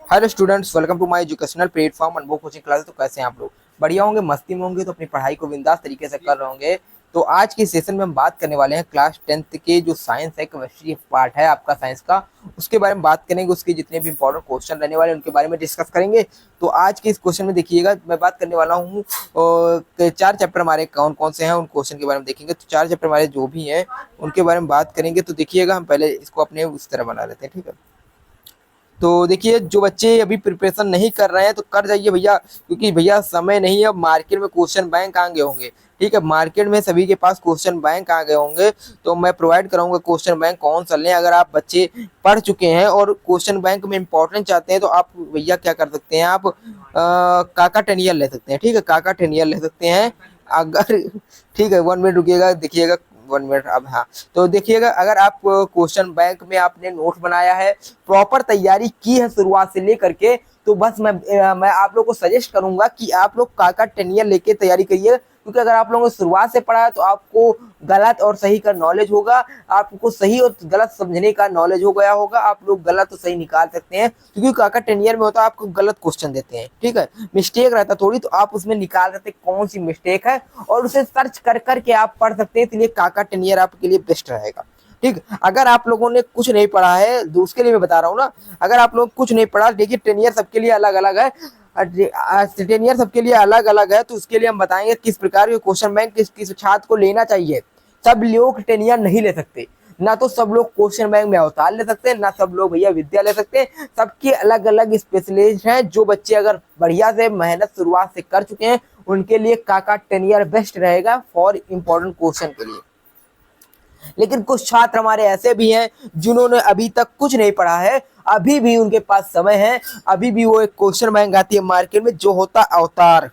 Hello students, welcome to my educational platform Anubhav coaching classes. तो कैसे हैं आप लोग? बढ़िया होंगे, मस्ती में होंगे, तो अपनी पढ़ाई को बिंदास तरीके से कर रहे होंगे। तो आज के सेशन में हम बात करने वाले हैं क्लास 10th के जो साइंस है, केमिस्ट्री पार्ट है आपका साइंस का, उसके बारे में बात करेंगे। उसके जितने भी इंपॉर्टेंट क्वेश्चन रहने वाले हैं उनके बारे में डिस्कस करेंगे। तो आज के इस क्वेश्चन में देखिएगा, मैं बात करने वाला हूँ 4 चैप्टर हमारे कौन कौन से हैं उन क्वेश्चन के बारे में देखेंगे। तो 4 चैप्टर हमारे जो भी हैं उनके बारे में बात करेंगे। तो देखिएगा, हम पहले इसको अपने उस तरह बना लेते हैं, ठीक है। तो देखिए, जो बच्चे अभी प्रिपरेशन नहीं कर रहे हैं तो कर जाइए भैया, क्योंकि भैया समय नहीं है। मार्केट में क्वेश्चन बैंक आ गए होंगे, ठीक है। मार्केट में सभी के पास क्वेश्चन बैंक आ गए होंगे, तो मैं प्रोवाइड कराऊंगा क्वेश्चन बैंक कौन सा लें। अगर आप बच्चे पढ़ चुके हैं और क्वेश्चन बैंक में इंपॉर्टेंट चाहते हैं तो आप भैया क्या कर सकते हैं, आप काका टेनियल ले सकते हैं, ठीक है। काका टेनियल ले सकते हैं अगर ठीक है। 1 मिनट रुकिएगा, देखिएगा 1 मिनट। अब हाँ, तो देखिएगा, अगर आप क्वेश्चन बैंक में आपने नोट बनाया है, प्रॉपर तैयारी की है शुरुआत से लेकर के, तो बस मैं आप लोग को सजेस्ट करूंगा कि आप लोग काका टेनियर लेके तैयारी करिए। क्योंकि अगर आप लोगों ने शुरुआत से पढ़ा है तो आपको गलत और सही का नॉलेज होगा, आपको सही और गलत समझने का नॉलेज हो गया होगा, आप लोग गलत और सही निकाल सकते हैं। क्योंकि काका टेनियर में होता है आपको गलत क्वेश्चन देते हैं, ठीक है, मिस्टेक रहता थोड़ी, तो आप उसमें निकाल सकते कौन सी मिस्टेक है और उसे सर्च कर करके आप पढ़ सकते हैं। इसलिए काका टेनियर आपके लिए बेस्ट रहेगा, ठीक। अगर आप लोगों ने कुछ नहीं पढ़ा है, उसके लिए मैं बता रहा हूँ ना, अगर आप लोग कुछ नहीं पढ़ा, देखिए टेनियर सबके लिए अलग अलग है। टेनियर सबके लिए अलग अलग है, तो उसके लिए हम बताएंगे किस प्रकार के क्वेश्चन बैंक किस किस छात्र को लेना चाहिए। सब लोग टेनियर नहीं ले सकते, ना तो सब लोग क्वेश्चन बैंक में अवतार ले सकते हैं, ना सब लोग भैया विद्या ले सकते हैं। सबके अलग अलग स्पेशलिस्ट हैं। जो बच्चे अगर बढ़िया से मेहनत शुरुआत से कर चुके हैं उनके लिए काका टेनियर बेस्ट रहेगा फॉर इम्पोर्टेंट क्वेश्चन के लिए। लेकिन कुछ छात्र हमारे ऐसे भी हैं जिन्होंने अभी तक कुछ नहीं पढ़ा है, अभी भी उनके पास समय है, अभी भी वो एक क्वेश्चन बैंक आती है मार्केट में जो होता अवतार,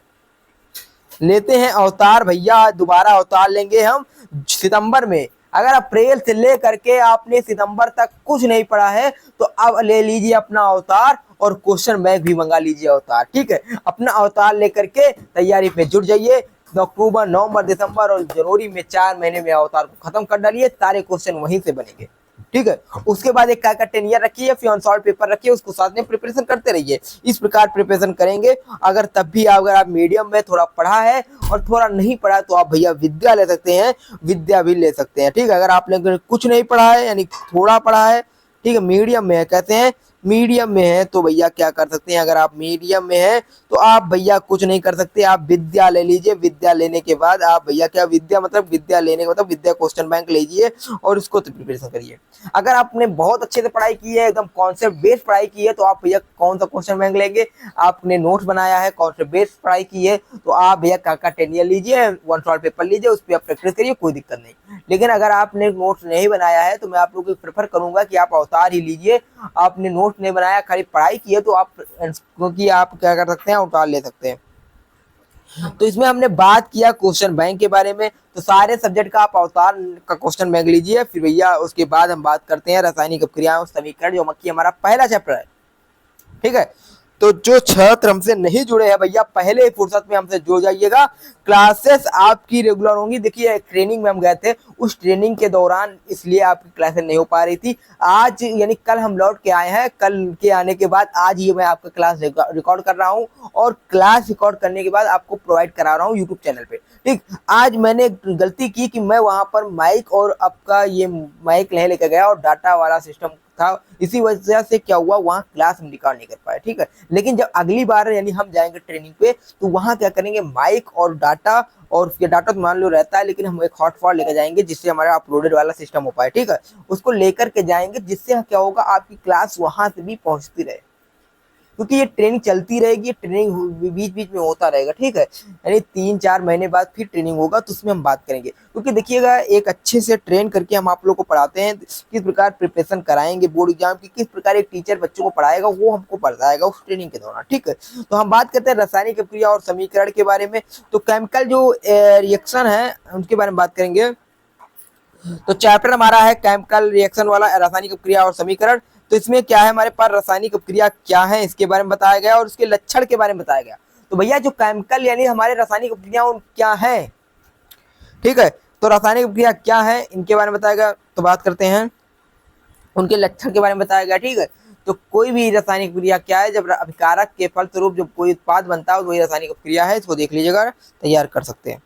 लेते हैं अवतार भैया। दोबारा अवतार लेंगे हम सितंबर में। अगर अप्रैल से लेकर के आपने सितंबर तक कुछ नहीं पढ़ा है तो अब ले लीजिए अपना अवतार और क्वेश्चन बैंक भी मंगा लीजिए अवतार, ठीक है। अपना अवतार लेकर के तैयारी पे जुट जाइए। अक्टूबर, नवंबर, दिसंबर और जनवरी में 4 महीने में अवतार को खत्म कर डालिए, सारे क्वेश्चन वहीं से बनेंगे, ठीक है। उसके बाद एक का टेनियर रखिए, फिर अनसॉल्व पेपर रखिए, उसको साथ में प्रिपरेशन करते रहिए। इस प्रकार प्रिपरेशन करेंगे। अगर तब भी अगर आप मीडियम में थोड़ा पढ़ा है और थोड़ा नहीं पढ़ा तो आप भैया विद्या ले सकते हैं, विद्या भी ले सकते हैं, ठीक है। अगर आपने कुछ नहीं पढ़ा है यानी थोड़ा पढ़ा है, ठीक है, मीडियम में है, कहते हैं मीडियम में है, तो भैया क्या कर सकते हैं, अगर आप मीडियम में है तो आप भैया कुछ नहीं कर सकते, आप विद्या ले लीजिए। विद्या लेने के बाद आप भैया क्या, विद्या मतलब विद्या लेने का मतलब विद्या क्वेश्चन बैंक लीजिए और उसको प्रिपरेशन करिए। अगर आपने बहुत अच्छे से पढ़ाई की है, एकदम कॉन्सेप्ट बेस्ड पढ़ाई की है, तो आप भैया कौन सा क्वेश्चन बैंक लेंगे, आपने नोट्स बनाया है, कॉन्सेप्ट बेस्ड पढ़ाई की है, तो आप भैया काका टेनियर लीजिए, 1 शॉर्ट पेपर लीजिए, उस पर आप प्रैक्टिस करिए, कोई दिक्कत नहीं। लेकिन अगर आपने नोट्स नहीं बनाया है तो मैं आप लोगों को प्रेफर करूंगा कि आप अवतार ही लीजिए। आपने नोट्स नहीं बनाया, खाली पढ़ाई की है, तो आप क्योंकि आप क्या कर सकते हैं, अवतार ले सकते हैं। तो इसमें हमने बात किया क्वेश्चन बैंक के बारे में, तो सारे सब्जेक्ट का आप अवतार का क्वेश्चन बैंक लीजिए। फिर भैया उसके बाद हम बात करते हैं रासायनिक अपक्रियाएं और समीकरण, जो मक्खी हमारा पहला चैप्टर है, ठीक है। तो जो छात्र हमसे नहीं जुड़े हैं भैया, पहले फुर्सत में हमसे जुड़ जाइएगा। क्लासेस आपकी रेगुलर होंगी। देखिए, ट्रेनिंग में हम गए थे, उस ट्रेनिंग के दौरान इसलिए आपकी क्लासेस नहीं हो पा रही थी। आज यानी कल हम लौट के आए हैं, कल के आने के बाद आज ये मैं आपका क्लास रिकॉर्ड कर रहा हूँ और क्लास रिकॉर्ड करने के बाद आपको प्रोवाइड करा रहा हूँ यूट्यूब चैनल पे, ठीक। आज मैंने गलती की कि मैं वहां पर माइक और आपका ये माइक नहीं लेकर गया और डाटा वाला सिस्टम था, इसी वजह से क्या हुआ, वहां क्लास हम रिकॉर्ड नहीं कर पाए, ठीक है। लेकिन जब अगली बार यानी हम जाएंगे ट्रेनिंग पे तो वहां क्या करेंगे, माइक और डाटा, और डाटा तो मान लो रहता है, लेकिन हम एक हॉटस्पॉट लेकर जाएंगे जिससे हमारा अपलोडेड वाला सिस्टम हो पाए, ठीक है। उसको लेकर के जाएंगे जिससे क्या होगा, आपकी क्लास वहां से भी पहुंचती रहे, क्योंकि ये ट्रेनिंग चलती रहेगी, ट्रेनिंग बीच बीच में होता रहेगा, ठीक है। यानी 3-4 महीने बाद फिर ट्रेनिंग होगा, तो उसमें हम बात करेंगे। क्योंकि देखिएगा, एक अच्छे से ट्रेन करके हम आप लोग को पढ़ाते हैं, किस प्रकार प्रिपरेशन कराएंगे बोर्ड एग्जाम की, किस प्रकार एक टीचर बच्चों को पढ़ाएगा, वो हमको पढ़ाएगा उस ट्रेनिंग के दौरान, ठीक है। तो हम बात करते हैं रासायनिक अपक्रिया और समीकरण के बारे में। तो केमिकल जो रिएक्शन है उनके बारे में बात करेंगे। तो चैप्टर हमारा है केमिकल रिएक्शन वाला, रासायनिक अपक्रिया और समीकरण। तो इसमें क्या है, हमारे पास रासायनिक अपक्रिया क्या है इसके बारे में बताया गया और उसके लक्षण के बारे में बताया गया। तो भैया जो केमिकल यानी हमारे रासायनिक अपक्रिया क्या है, ठीक है। तो रासायनिक अपक्रिया क्या है इनके बारे में बताया गया, तो बात करते हैं उनके लक्षण के बारे में बताया गया, ठीक है। तो कोई भी रासायनिक क्रिया क्या है, जब अभिकारक के फलस्वरूप जब कोई उत्पाद बनता है वही रासायनिक क्रिया है। इसको देख लीजिएगा, तैयार कर सकते हैं।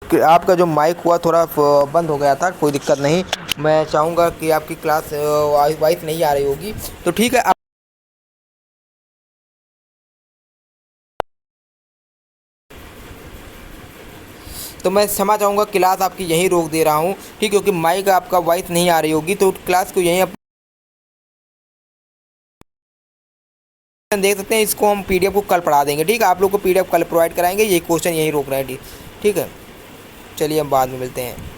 कि आपका जो माइक हुआ थोड़ा बंद हो गया था, कोई दिक्कत नहीं। मैं चाहूँगा कि आपकी क्लास वाइस नहीं आ रही होगी, तो ठीक है। तो मैं क्षमा चाहूँगा, क्लास आपकी यहीं रोक दे रहा हूँ, ठीक, क्योंकि माइक आपका वॉइस नहीं आ रही होगी, तो क्लास को यहीं देख सकते हैं। इसको हम पीडीएफ को कल पढ़ा देंगे, ठीक है। आप लोग को पीडीएफ कल प्रोवाइड कराएंगे, ये क्वेश्चन यहीं रोक रहे हैं, ठीक, ठीक है। चलिए हम बाद में मिलते हैं।